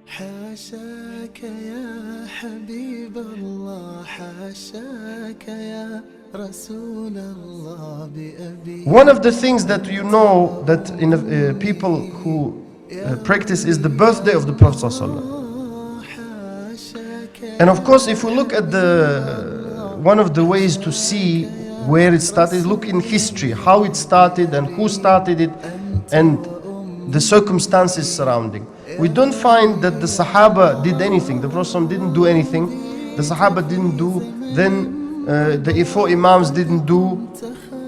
حاشاك يا حبيب الله حاشاك يا رسول الله بأبي. One of the things that you know that in people who practice is the birthday of the Prophet ﷺ. And of course, if we look at one of the ways to see where it started, look in history, how it started and who started it and the circumstances surrounding. We don't find that the Sahaba did anything. The Prophet didn't do anything. The Sahaba didn't do. Then the four Imams didn't do.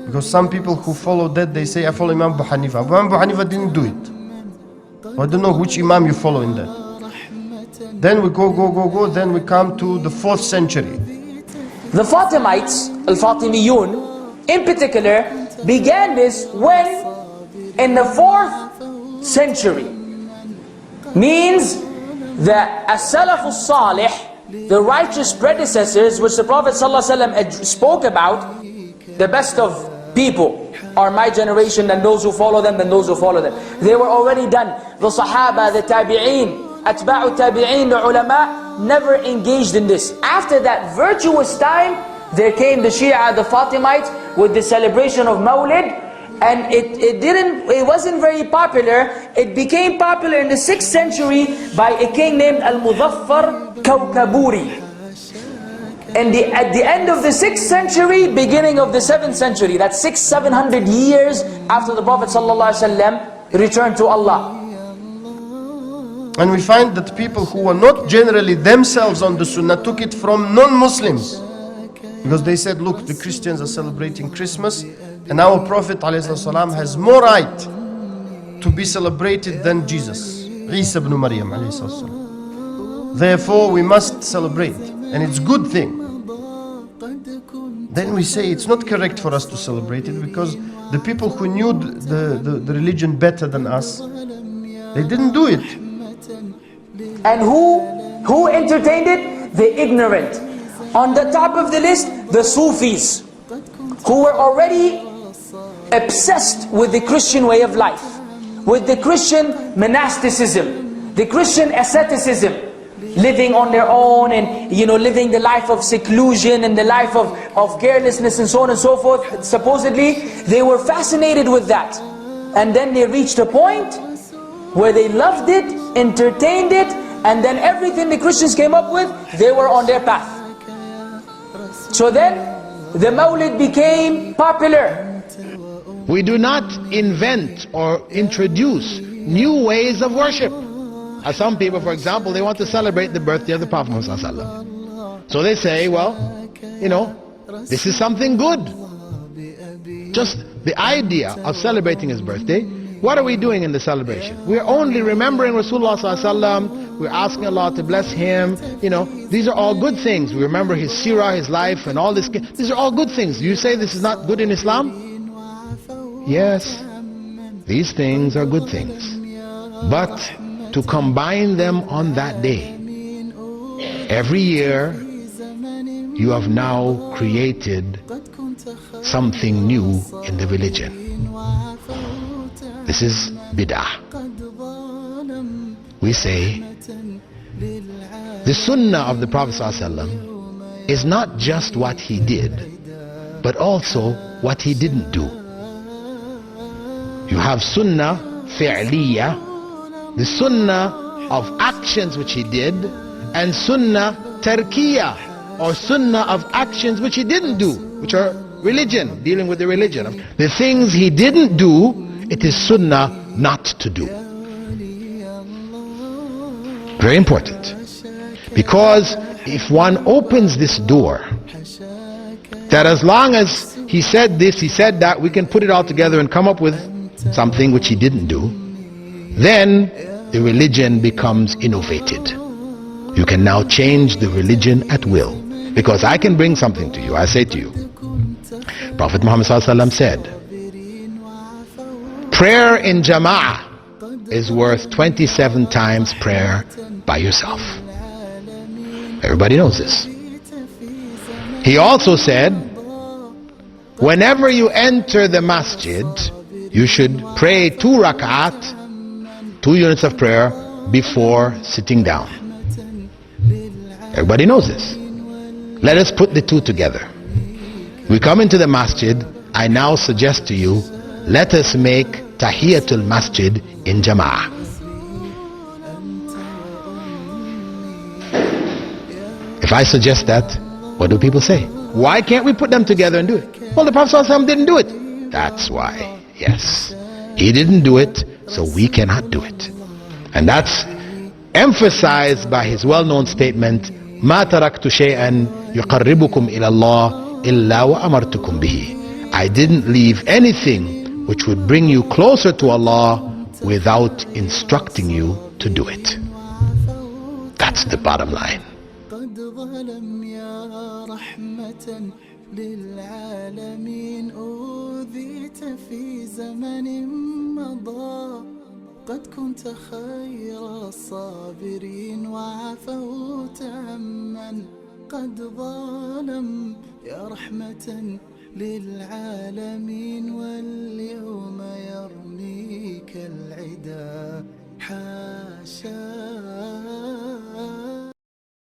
Because some people who follow that, they say, I follow Imam Abu Hanifa. Imam Abu Hanifa didn't do it. I don't know which Imam you follow in that. Then we go, then we come to the 4th century. The Fatimites, Al-Fatimiyun, in particular, began this when in the 4th century. Means that As-Salaf As-Salih, the righteous predecessors, which the Prophet ﷺ spoke about, the best of people are my generation, and those who follow them, and those who follow them. They were already done. The Sahaba, the Tabi'een, Atba'u Tabi'een, the ulama, never engaged in this. After that virtuous time, there came the Shia, the Fatimites, with the celebration of Mawlid, and it wasn't very popular. It became popular in the 6th century by a king named Al-Muzaffar Kawkaburi. And at the end of the 6th century, beginning of the 7th century, that's 600-700 years after the Prophet ﷺ returned to Allah. And we find that people who were not generally themselves on the Sunnah took it from non-Muslims. Because they said, look, the Christians are celebrating Christmas, and our Prophet ﷺ has more right to be celebrated than Jesus, Isa ibn Maryam ﷺ. Therefore, we must celebrate, and it's a good thing. Then we say it's not correct for us to celebrate it, because the people who knew the religion better than us, they didn't do it. And who entertained it? The ignorant. On the top of the list, the Sufis, who were already obsessed with the Christian way of life, with the Christian monasticism, the Christian asceticism, living on their own and living the life of seclusion and the life of carelessness and so on and so forth. Supposedly, they were fascinated with that. And then they reached a point where they loved it, entertained it, and then everything the Christians came up with, they were on their path. So then, the Mawlid became popular. We do not invent or introduce new ways of worship. As some people, for example, they want to celebrate the birthday of the Prophet Muhammad SAW. So they say, well, this is something good. Just the idea of celebrating his birthday. What are we doing in the celebration? We're only remembering Rasulullah SAW. We're asking Allah to bless him. These are all good things. We remember his seerah, his life, and all this. These are all good things. You say this is not good in Islam? Yes, these things are good things. But to combine them on that day, every year, you have now created something new in the religion. This is bid'ah. We say the Sunnah of the Prophet ﷺ is not just what he did, but also what he didn't do. You have Sunnah fi'liyah, the Sunnah of actions which he did, and Sunnah tarkiyah, or Sunnah of actions which he didn't do, which are religion, dealing with the religion. The things he didn't do, it is Sunnah not to do. Very important. Because if one opens this door, that as long as he said this, he said that, we can put it all together and come up with something which he didn't do, then the religion becomes innovated. You can now change the religion at will. Because I can bring something to you. I say to you, Prophet Muhammad SAW said, prayer in jama'ah is worth 27 times prayer by yourself. Everybody knows this. He also said, whenever you enter the masjid, you should pray 2 rak'at, 2 units of prayer, before sitting down. Everybody knows this. Let us put the two together. We come into the masjid. I now suggest to you, let us make Tahiyatul Masjid in Jama'ah. If I suggest that, what do people say? Why can't we put them together and do it? Well, the Prophet ﷺ didn't do it. That's why, yes. He didn't do it, so we cannot do it. And that's emphasized by his well-known statement, ما تركت شيئا يقربكم إلى الله إلا وأمرتكم به. I didn't leave anything which would bring you closer to Allah without instructing you to do it. That's the bottom line. قد ظلم يا رحمة للعالمين أوذيت في زمن مضى قد كنت خير الصابرين وعفوت عمن قد ظلم يا رحمة للعالمين واليوم يرميك العدا حاشا